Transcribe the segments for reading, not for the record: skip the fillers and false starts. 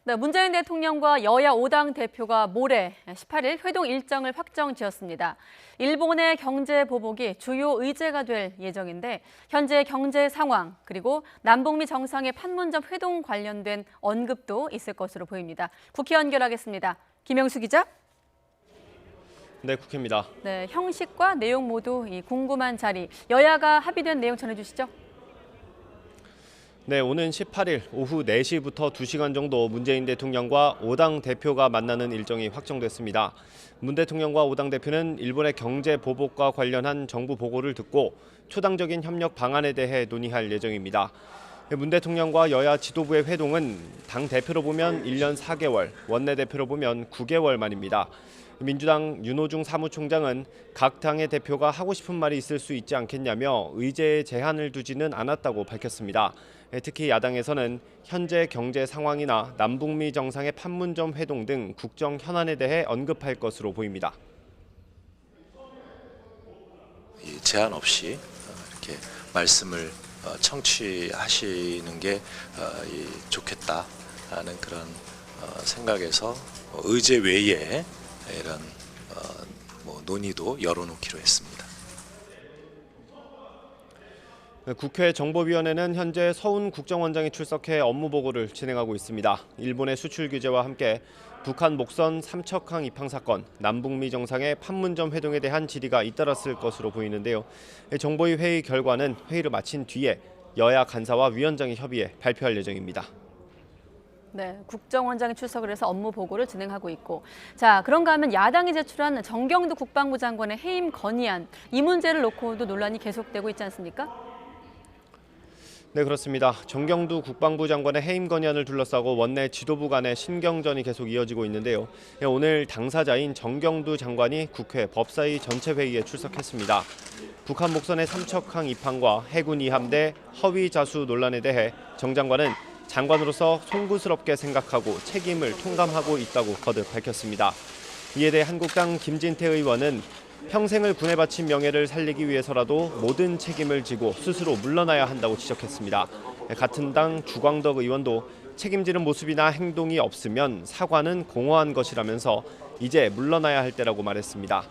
네, 문재인 대통령과 여야 5당 대표가 모레 18일 회동 일정을 확정지었습니다. 일본의 경제 보복이 주요 의제가 될 예정인데 현재 경제 상황 그리고 남북미 정상의 판문점 회동 관련된 언급도 있을 것으로 보입니다. 국회 연결하겠습니다. 김영수 기자. 네, 국회입니다. 네, 형식과 내용 모두 궁금한 자리. 여야가 합의된 내용 전해주시죠. 네, 오는 18일 오후 4시부터 2시간 정도 문재인 대통령과 5당 대표가 만나는 일정이 확정됐습니다. 문 대통령과 5당 대표는 일본의 경제 보복과 관련한 정부 보고를 듣고 초당적인 협력 방안에 대해 논의할 예정입니다. 문 대통령과 여야 지도부의 회동은 당 대표로 보면 1년 4개월, 원내대표로 보면 9개월 만입니다. 민주당 윤호중 사무총장은 각 당의 대표가 하고 싶은 말이 있을 수 있지 않겠냐며 의제에 제한을 두지는 않았다고 밝혔습니다. 특히 야당에서는 현재 경제 상황이나 남북미 정상의 판문점 회동 등 국정 현안에 대해 언급할 것으로 보입니다. 제한 없이 이렇게 말씀을 청취하시는 게 좋겠다라는 그런 생각에서 의제 외에 이런 논의도 열어놓기로 했습니다. 국회 정보위원회는 현재 서훈 국정원장이 출석해 업무 보고를 진행하고 있습니다. 일본의 수출 규제와 함께 북한 목선 삼척항 입항 사건, 남북미 정상의 판문점 회동에 대한 질의가 잇따랐을 것으로 보이는데요. 정보위 회의 결과는 회의를 마친 뒤에 여야 간사와 위원장이 협의해 발표할 예정입니다. 네, 국정원장이 출석을 해서 업무 보고를 진행하고 있고, 자, 그런가 하면 야당이 제출한 정경두 국방부 장관의 해임 건의안, 이 문제를 놓고도 논란이 계속되고 있지 않습니까? 네, 그렇습니다. 정경두 국방부 장관의 해임 건의안을 둘러싸고 원내 지도부 간의 신경전이 계속 이어지고 있는데요. 오늘 당사자인 정경두 장관이 국회 법사위 전체 회의에 출석했습니다. 북한 목선의 삼척항 입항과 해군 이함대 허위 자수 논란에 대해 정 장관은 장관으로서 송구스럽게 생각하고 책임을 통감하고 있다고 거듭 밝혔습니다. 이에 대해 한국당 김진태 의원은 평생을 군에 바친 명예를 살리기 위해서라도 모든 책임을 지고 스스로 물러나야 한다고 지적했습니다. 같은 당 주광덕 의원도 책임지는 모습이나 행동이 없으면 사과는 공허한 것이라면서 이제 물러나야 할 때라고 말했습니다.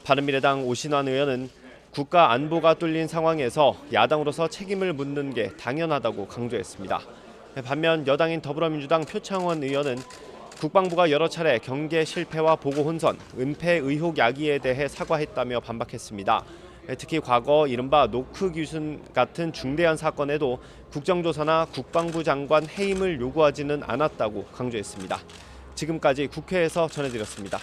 바른미래당 오신환 의원은 국가 안보가 뚫린 상황에서 야당으로서 책임을 묻는 게 당연하다고 강조했습니다. 반면 여당인 더불어민주당 표창원 의원은 국방부가 여러 차례 경계 실패와 보고 혼선, 은폐 의혹 야기에 대해 사과했다며 반박했습니다. 특히 과거 이른바 노크 귀순 같은 중대한 사건에도 국정조사나 국방부 장관 해임을 요구하지는 않았다고 강조했습니다. 지금까지 국회에서 전해드렸습니다.